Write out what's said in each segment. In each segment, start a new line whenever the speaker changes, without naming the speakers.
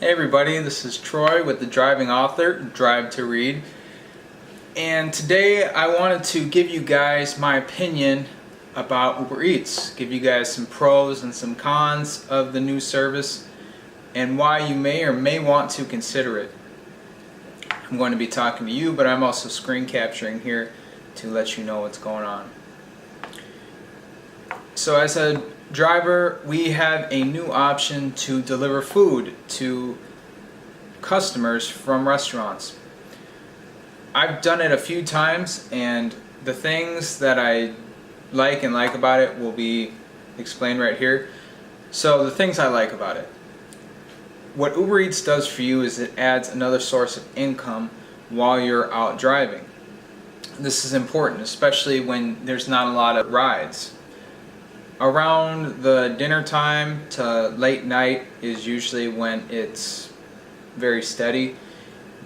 Hey everybody, this is Troy with the Driving Author, Drive to Read. And today I wanted to give you guys my opinion about Uber Eats. Give you guys some pros and some cons of the new service and why you may or may want to consider it. I'm going to be talking to you, but I'm also screen capturing here to let you know what's going on. So as a driver, we have a new option to deliver food to customers from restaurants. I've done it a few times, and the things that I like about it will be explained right here. So the things I like about it. What Uber Eats does for you is it adds another source of income while you're out driving. This is important, especially when there's not a lot of rides. Around the dinner time to late night is usually when it's very steady,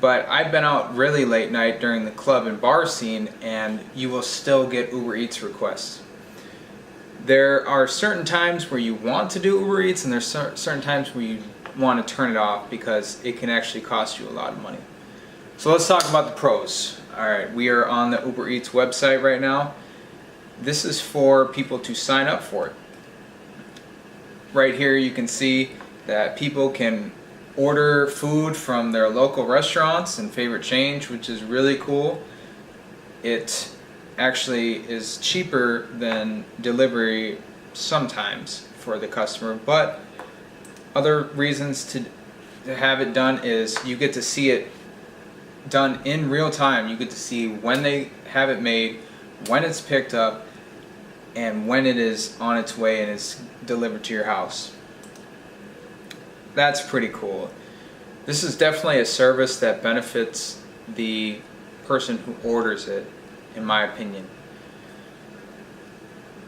but I've been out really late night during the club and bar scene, and you will still get Uber Eats requests. There are certain times where you want to do Uber Eats, and there's certain times where you want to turn it off because it can actually cost you a lot of money. So let's talk about the pros. Alright, we are on the Uber Eats website right now. This is for people to sign up for it. Right here you can see that people can order food from their local restaurants and favorite chains, which is really cool. It actually is cheaper than delivery sometimes for the customer, but other reasons to have it done is you get to see it done in real time. You get to see when they have it made, when it's picked up, and when it is on its way and it's delivered to your house. That's pretty cool. This is definitely a service that benefits the person who orders it, in my opinion.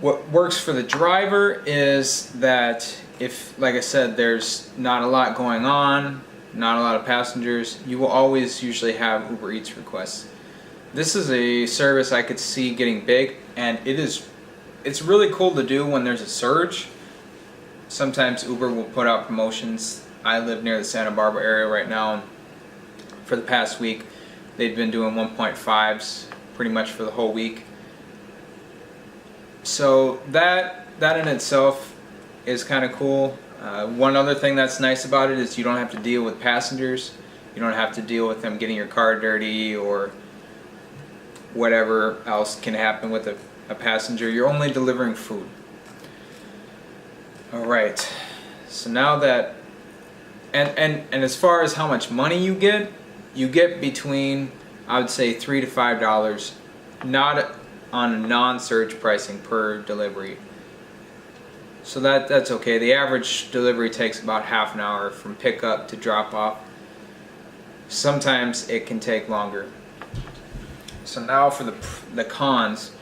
What works for the driver is that if, like I said, there's not a lot going on, not a lot of passengers, you will always usually have Uber Eats requests. This is a service I could see getting big, and it's really cool to do when there's a surge. Sometimes Uber will put out promotions. I live near the Santa Barbara area right now, and for the past week they've been doing 1.5s pretty much for the whole week. So that in itself is kind of cool. One other thing that's nice about it is you don't have to deal with passengers. You don't have to deal with them getting your car dirty or whatever else can happen with a passenger. You're only delivering food. Alright, so now that and as far as how much money you get between, I would say, $3 to $5, not on a non-surge pricing per delivery. So that's okay. The average delivery takes about half an hour from pickup to drop off. Sometimes it can take longer. So now for the cons.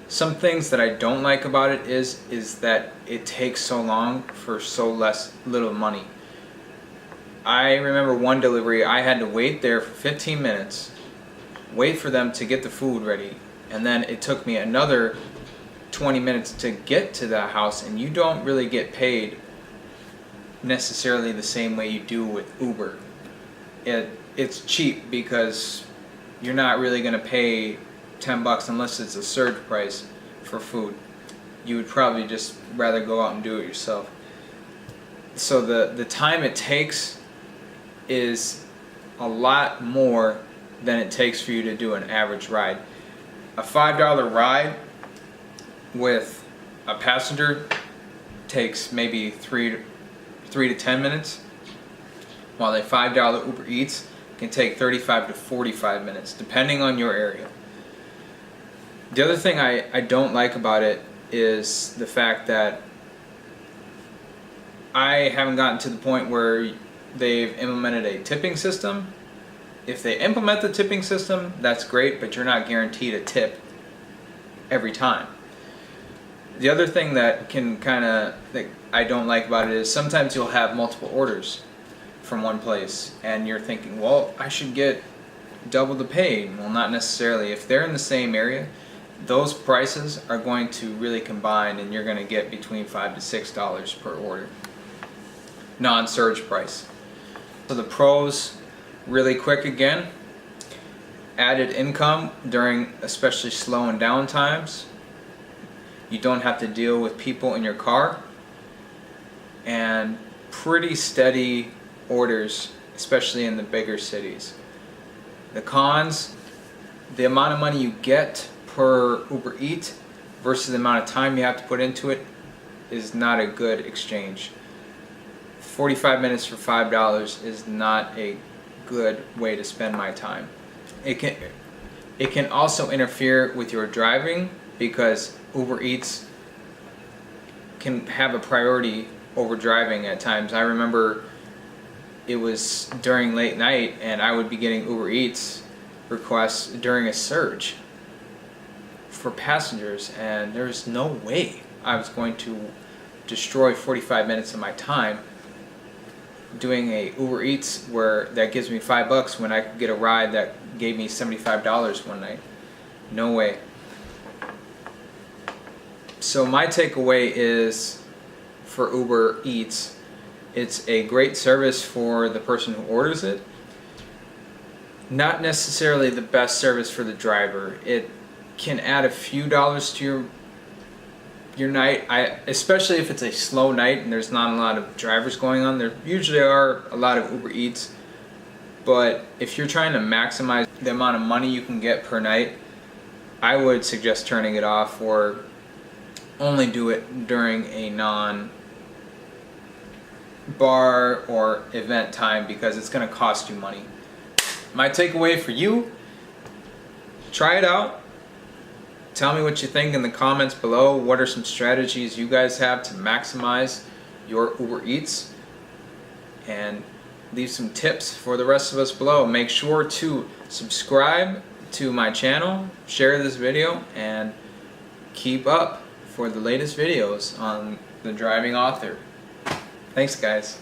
Some things that I don't like about it is that it takes so long for so little money. I remember one delivery, I had to wait there for 15 minutes, wait for them to get the food ready, and then it took me another 20 minutes to get to the house, and you don't really get paid necessarily the same way you do with Uber. It's cheap because you're not really going to pay $10 unless it's a surge price for food. You would probably just rather go out and do it yourself. So the time it takes is a lot more than it takes for you to do an average ride. A $5 ride with a passenger takes maybe 3 to 10 minutes, while a $5 Uber Eats can take 35 to 45 minutes depending on your area. The other thing I don't like about it is the fact that I haven't gotten to the point where they've implemented a tipping system. If they implement the tipping system, that's great, but you're not guaranteed a tip every time. The other thing that I don't like about it is sometimes you'll have multiple orders from one place and you're thinking, well, I should get double the pay. Well, not necessarily. If they're in the same area, those prices are going to really combine, and you're going to get between $5 to $6 per order. Non-surge price. So the pros, really quick again, added income during especially slow and down times. You don't have to deal with people in your car, and pretty steady orders, especially in the bigger cities. The cons, the amount of money you get per Uber Eats versus the amount of time you have to put into it is not a good exchange. 45 minutes for $5 is not a good way to spend my time. It can also interfere with your driving because Uber Eats can have a priority over driving at times. I remember it was during late night and I would be getting Uber Eats requests during a surge for passengers, and there's no way I was going to destroy 45 minutes of my time doing a Uber Eats where that gives me $5 when I could get a ride that gave me $75 one night. No way. So my takeaway is, for Uber Eats, it's a great service for the person who orders it. Not necessarily the best service for the driver. It can add a few dollars to your night, especially if it's a slow night and there's not a lot of drivers going on. There usually are a lot of Uber Eats, but if you're trying to maximize the amount of money you can get per night, I would suggest turning it off or only do it during a non-bar or event time because it's going to cost you money. My takeaway for you, try it out. Tell me what you think in the comments below. What are some strategies you guys have to maximize your Uber Eats? And leave some tips for the rest of us below. Make sure to subscribe to my channel, share this video, and keep up for the latest videos on the Driving Author. Thanks, guys.